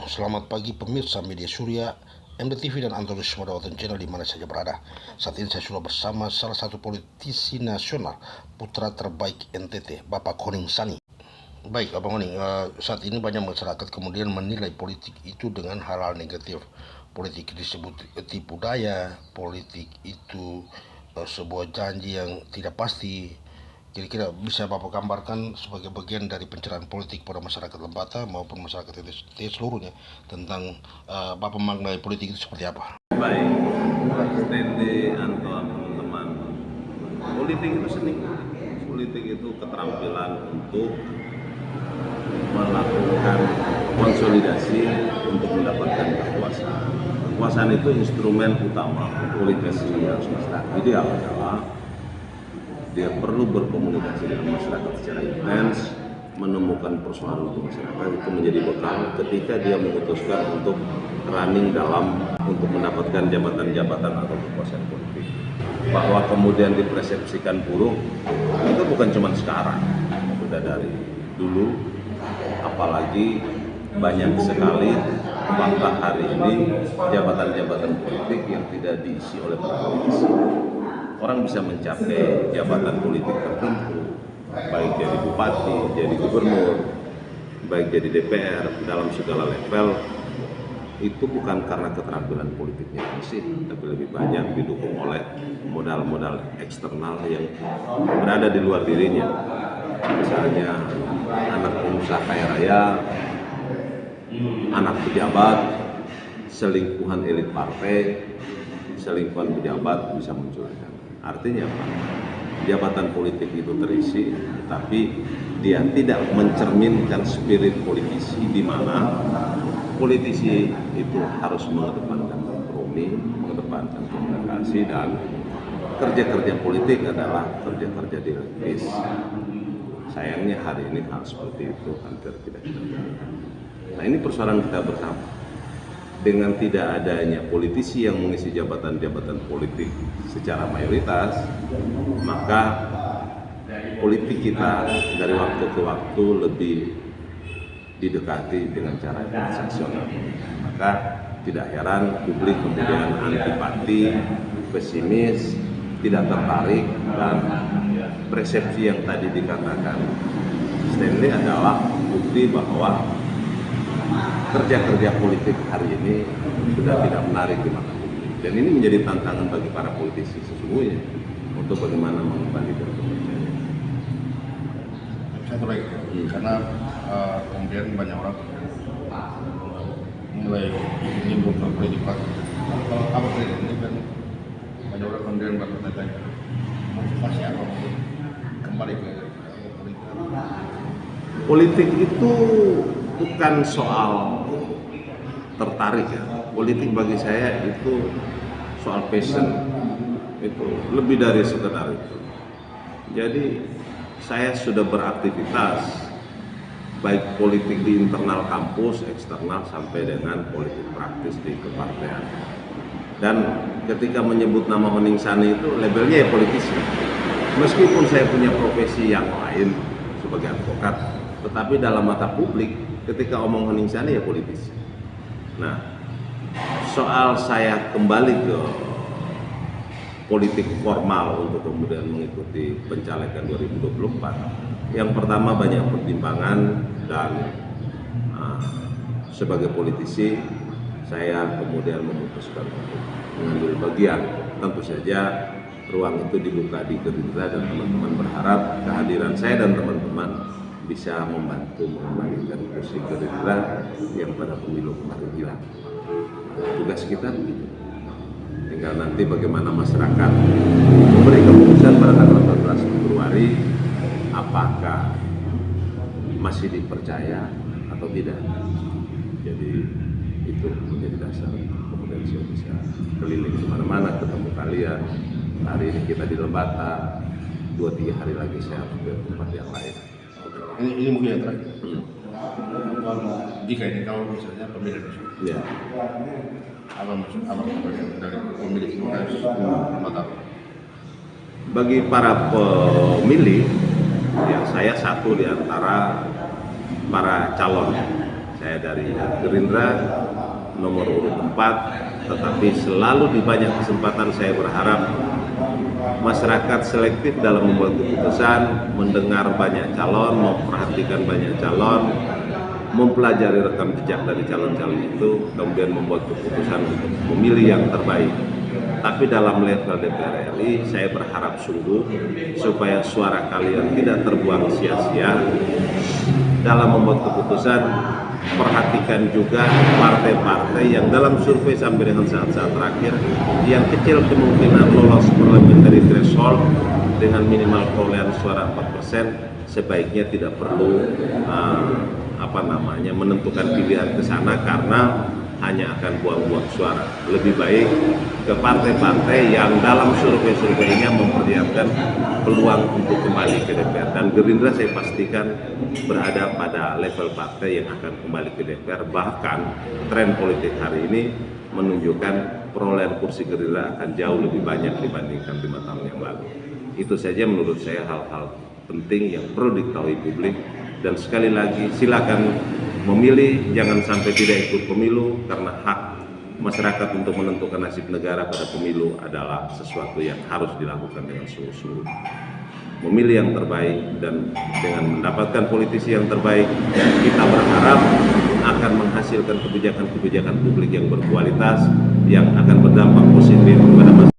Selamat pagi pemirsa media Surya, MDTV dan Antonius Modawatan Channel di mana saja berada. Saat ini saya sudah bersama salah satu politisi nasional, putra terbaik NTT, Bapak Koning Sani. Baik, Bapak Koning, saat ini banyak masyarakat kemudian menilai politik itu dengan hal-hal negatif. Politik disebut tipu daya, politik itu sebuah janji yang tidak pasti. Kira-kira bisa Bapak gambarkan sebagai bagian dari pencerahan politik pada masyarakat Lembata maupun masyarakat itu seluruhnya tentang Bapak maknai politik itu seperti apa? Baik, Stanley atau teman-teman, politik itu seni. Politik itu keterampilan untuk melakukan konsolidasi untuk mendapatkan kekuasaan. Kekuasaan itu instrumen utama politik yang harus masyarakat. Ideal adalah dia perlu berkomunikasi dengan masyarakat secara intens, menemukan persoalan untuk masyarakat, itu menjadi bekal ketika dia memutuskan untuk running untuk mendapatkan jabatan-jabatan atau kekuasaan politik. Bahwa kemudian dipersepsikan buruk, itu bukan cuma sekarang, sudah dari dulu, apalagi banyak sekali bangga hari ini jabatan-jabatan politik yang tidak diisi oleh para politisi. Orang bisa mencapai jabatan politik tertentu, baik jadi bupati, jadi gubernur, baik jadi DPR, dalam segala level, itu bukan karena keterampilan politiknya sih, tapi lebih banyak didukung oleh modal-modal eksternal yang berada di luar dirinya. Misalnya anak pengusaha kaya raya, anak pejabat, selingkuhan elit partai, selingkuhan pejabat bisa muncul. Artinya apa? Jabatan politik itu terisi, tapi dia tidak mencerminkan spirit politisi, di mana politisi itu harus mengedepankan kompromi, mengedepankan komunikasi, dan kerja-kerja politik adalah kerja-kerja dialektis. Sayangnya hari ini hal seperti itu hampir tidak terjadi. Nah, ini persoalan kita bersama. Dengan tidak adanya politisi yang mengisi jabatan-jabatan politik secara mayoritas, maka politik kita dari waktu ke waktu lebih didekati dengan cara transaksional. Maka tidak heran publik kemudian antipati, pesimis, tidak tertarik, dan persepsi yang tadi dikatakan Stanley adalah bukti bahwa kerja-kerja politik hari ini sudah tidak menarik di mata publik, dan ini menjadi tantangan bagi para politisi sesungguhnya untuk bagaimana mengembalikan kepercayaan. Satu lagi, karena kemudian banyak orang mulai menyinggung soal politik Pak. Kalau apa politik ini kan banyak orang kemudian bertanya motivasi apa untuk kembali ke politik? Politik itu bukan soal tertarik ya. Politik bagi saya itu soal passion, itu lebih dari sekedar itu. Jadi saya sudah beraktivitas baik politik di internal kampus, eksternal, sampai dengan politik praktis di kepartean. Dan ketika menyebut nama Koning Sani itu labelnya ya politisi. Meskipun saya punya profesi yang lain sebagai advokat, tetapi dalam mata publik ketika omong Koning Sani ya politisi. Nah, soal saya kembali ke politik formal untuk kemudian mengikuti pencalekan 2024, yang pertama banyak pertimbangan, dan sebagai politisi saya kemudian memutuskan untuk mengambil bagian. Tentu saja ruang itu dibuka di Gerindra, dan teman-teman berharap kehadiran saya dan teman-teman bisa membantu mengembalikan kursi Gerindra yang pada pemilu kemarin hilang. Tugas kita begitu. Tinggal nanti bagaimana masyarakat memberi keputusan pada tanggal 14 Februari apakah masih dipercaya atau tidak. Jadi itu menjadi dasar, kemudian saya bisa keliling kemana-mana ketemu kalian. Hari ini kita di Lembata, 2-3 hari lagi saya harus ke tempat yang lain. Ini mungkin yang terakhir. Jika ini kalau misalnya pemilih Ya. apa maksud dari pemilih itu Bagi para pemilih, ya saya satu di antara para calon. Saya saya dari Gerindra nomor urut 4, tetapi selalu di banyak kesempatan saya berharap masyarakat selektif dalam membuat keputusan, mendengar banyak calon, memperhatikan banyak calon, mempelajari rekam jejak dari calon-calon itu, kemudian membuat keputusan untuk memilih yang terbaik. Tapi dalam level DPR RI, saya berharap sungguh supaya suara kalian tidak terbuang sia-sia dalam membuat keputusan. Perhatikan juga partai-partai yang dalam survei sampai dengan saat-saat terakhir yang kecil kemungkinan lolos parliamentary threshold dengan minimal perolehan suara 4%, sebaiknya tidak perlu menentukan pilihan ke sana karena hanya akan buang-buang suara. Lebih baik ke partai-partai yang dalam survei-surveinya memperlihatkan peluang untuk kembali ke DPR. Dan Gerindra saya pastikan berada pada level partai yang akan kembali ke DPR. Bahkan tren politik hari ini menunjukkan perolehan kursi Gerindra akan jauh lebih banyak dibandingkan 5 tahun yang lalu. Itu saja menurut saya hal-hal penting yang perlu diketahui publik. Dan sekali lagi silakan memilih, jangan sampai tidak ikut pemilu karena hak masyarakat untuk menentukan nasib negara pada pemilu adalah sesuatu yang harus dilakukan dengan sungguh-sungguh. Memilih yang terbaik dan dengan mendapatkan politisi yang terbaik, kita berharap akan menghasilkan kebijakan-kebijakan publik yang berkualitas yang akan berdampak positif kepada masyarakat.